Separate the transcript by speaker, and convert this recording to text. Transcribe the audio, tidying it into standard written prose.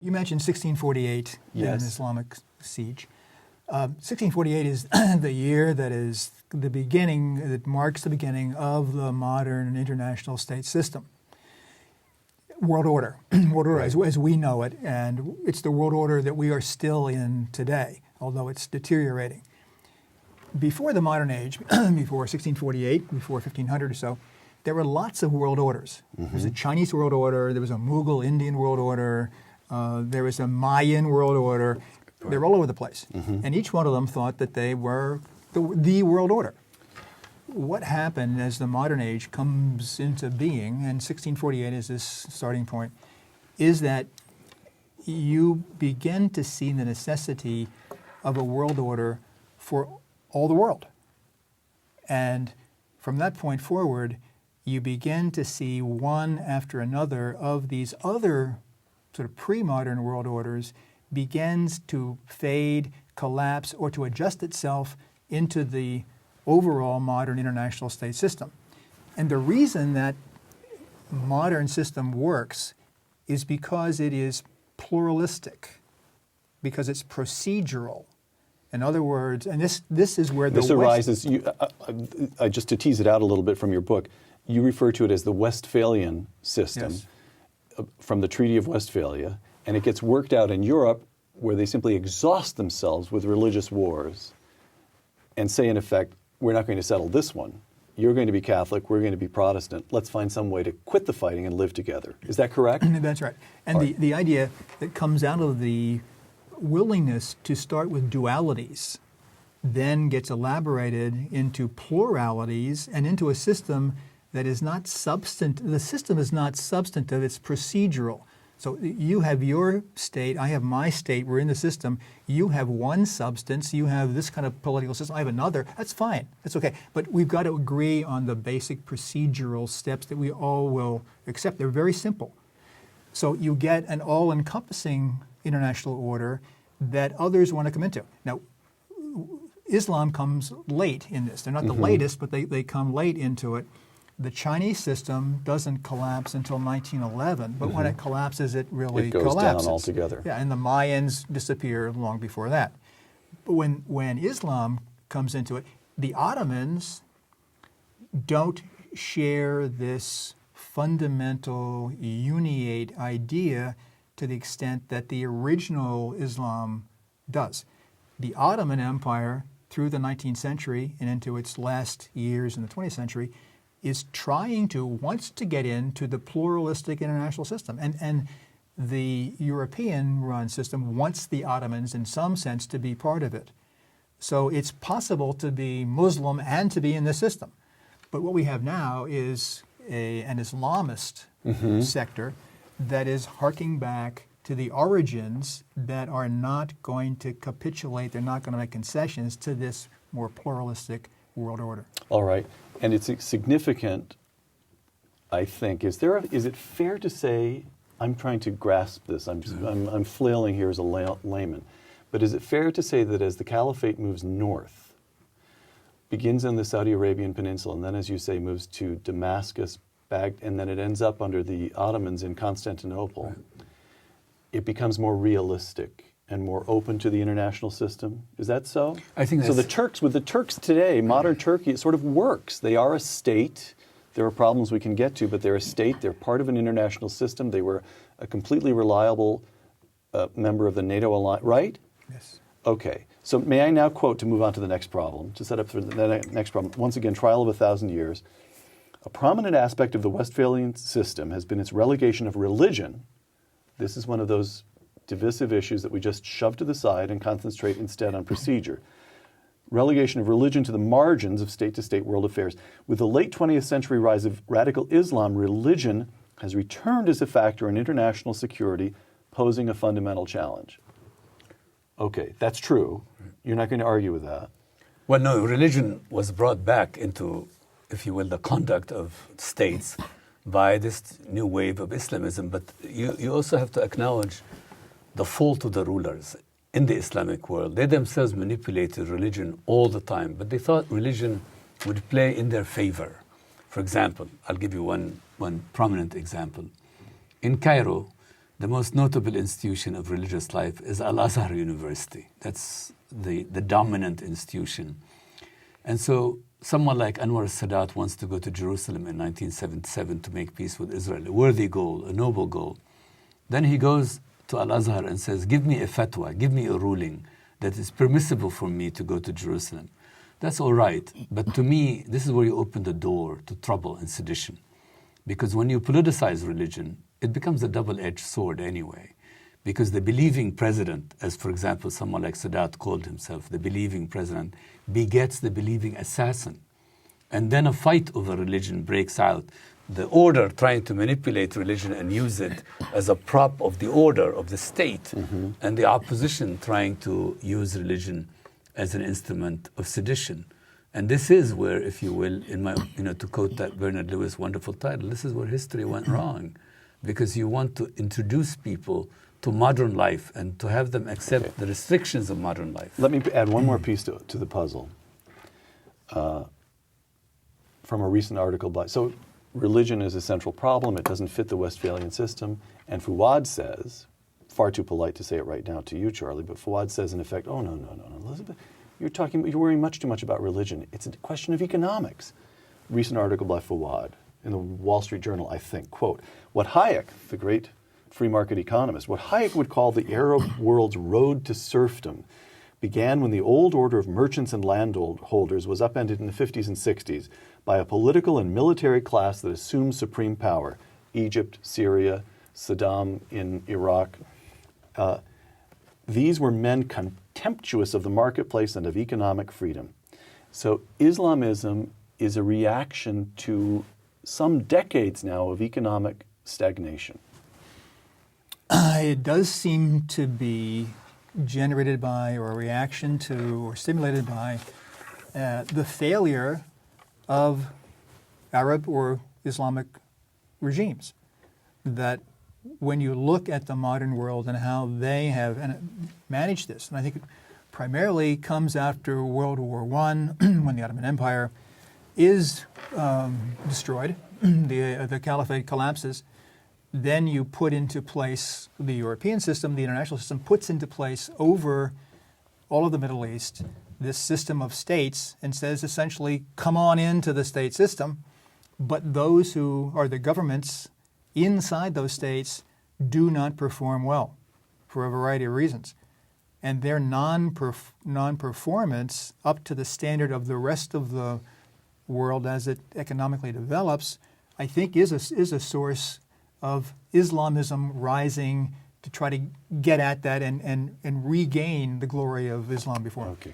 Speaker 1: You mentioned 1648
Speaker 2: Yes.
Speaker 1: and an Islamic siege. 1648 is the year that is the beginning, that marks the beginning of the modern international state system. World order, as we know it, and it's the world order that we are still in today, although it's deteriorating. Before the modern age, before 1648, before 1500 or so, there were lots of world orders. There was a Chinese world order, there was a Mughal Indian world order, there was a Mayan world order. They're all over the place. And each one of them thought that they were the world order. What happened as the modern age comes into being, and 1648 is this starting point, is that you begin to see the necessity of a world order for all the world. And from that point forward, you begin to see one after another of these other sort of pre-modern world orders begins to fade, collapse, or to adjust itself into the overall modern international state system. And the reason that modern system works is because it is pluralistic, because it's procedural. In other words, and this is where
Speaker 2: this arises, just to tease it out a little bit from your book, you refer to it as the Westphalian System,
Speaker 1: Yes.
Speaker 2: From the Treaty of Westphalia, and it gets worked out in Europe where they simply exhaust themselves with religious wars and say, in effect, we're not going to settle this one. You're going to be Catholic, we're going to be Protestant. Let's find some way to quit the fighting and live together. Is that correct?
Speaker 1: That's right. And the idea that comes out of the willingness to start with dualities then gets elaborated into pluralities and into a system that is not substantive. The system is not substantive, it's procedural. So you have your state, I have my state, we're in the system. You have one substance, you have this kind of political system, I have another. That's fine, that's okay. But we've got to agree on the basic procedural steps that we all will accept. They're very simple. So you get an all-encompassing international order that others want to come into. Now, Islam comes late in this. They're not the latest, but they come late into it. The Chinese system doesn't collapse until 1911, but when it collapses, it really
Speaker 2: goes
Speaker 1: collapses.
Speaker 2: down altogether.
Speaker 1: Yeah, and the Mayans disappear long before that. But when Islam comes into it, the Ottomans don't share this fundamental uniate idea to the extent that the original Islam does. The Ottoman Empire, through the 19th century and into its last years in the 20th century, wants to get into the pluralistic international system. And the European-run system wants the Ottomans, in some sense, to be part of it. So it's possible to be Muslim and to be in the system. But what we have now is an Islamist sector that is harking back to the origins that are not going to capitulate, they're not going to make concessions to this more pluralistic world order.
Speaker 2: All right. And it's significant, I think. Is it fair to say, I'm trying to grasp this, I'm flailing here as a layman, but is it fair to say that as the caliphate moves north, begins in the Saudi Arabian Peninsula, and then, as you say, moves to Damascus, and then it ends up under the Ottomans in Constantinople, it becomes more realistic and more open to the international system? Is that so?
Speaker 3: I think
Speaker 2: so. With the Turks today, modern Turkey, it sort of works. They are a state. There are problems we can get to, but they're a state. They're part of an international system. They were a completely reliable member of the NATO alliance, right?
Speaker 1: Yes.
Speaker 2: Okay. So may I now quote, to move on to the next problem, to set up for the next problem. Once again, trial of 1,000 years. A prominent aspect of the Westphalian system has been its relegation of religion. This is one of those divisive issues that we just shove to the side and concentrate instead on procedure. Relegation of religion to the margins of state-to-state world affairs. With the late 20th century rise of radical Islam, religion has returned as a factor in international security, posing a fundamental challenge. Okay, that's true. You're not going to argue with that.
Speaker 3: Well, no, religion was brought back into, if you will, the conduct of states by this new wave of Islamism. But you also have to acknowledge the fault of the rulers in the Islamic world. They themselves manipulated religion all the time, but they thought religion would play in their favor. For example, I'll give you one prominent example. In Cairo, The most notable institution of religious life is Al-Azhar University. That's the dominant institution. And so someone like Anwar Sadat wants to go to Jerusalem in 1977 to make peace with Israel, a worthy goal, a noble goal. Then he goes to Al-Azhar and says, give me a fatwa, give me a ruling that is permissible for me to go to Jerusalem. That's all right, but to me, this is where you open the door to trouble and sedition. Because when you politicize religion, it becomes a double-edged sword anyway. Because the believing president, as for example someone like Sadat called himself, the believing president, begets the believing assassin. And then a fight over religion breaks out. The order trying to manipulate religion and use it as a prop of the order of the state, and the opposition trying to use religion as an instrument of sedition. And this is where, if you will, to quote that Bernard Lewis wonderful title, this is where history went wrong. Because you want to introduce people to modern life and to have them accept the restrictions of modern life.
Speaker 2: Let me add one more piece to the puzzle. From a recent article so religion is a central problem. It doesn't fit the Westphalian system. And Fouad says, far too polite to say it right now to you, Charlie, but Fouad says in effect, oh, no, Elizabeth, you're worrying much too much about religion. It's a question of economics. Recent article by Fouad in the Wall Street Journal, I think, quote, what Hayek, the great free market economist, what Hayek would call the Arab world's road to serfdom began when the old order of merchants and landholders was upended in the 50s and 60s by a political and military class that assumed supreme power. Egypt, Syria, Saddam in Iraq. These were men contemptuous of the marketplace and of economic freedom. So Islamism is a reaction to some decades now of economic stagnation.
Speaker 1: It does seem to be generated by, or a reaction to, or stimulated by the failure of Arab or Islamic regimes. That when you look at the modern world and how they have managed this, and I think it primarily comes after World War I, when the Ottoman Empire is destroyed, the caliphate collapses, then you put into place the European system, the international system puts into place over all of the Middle East this system of states and says essentially, come on into the state system, but those who are the governments inside those states do not perform well for a variety of reasons. And their non-performance up to the standard of the rest of the world as it economically develops, I think is a source of Islamism rising to try to get at that and regain the glory of Islam before.
Speaker 2: Okay.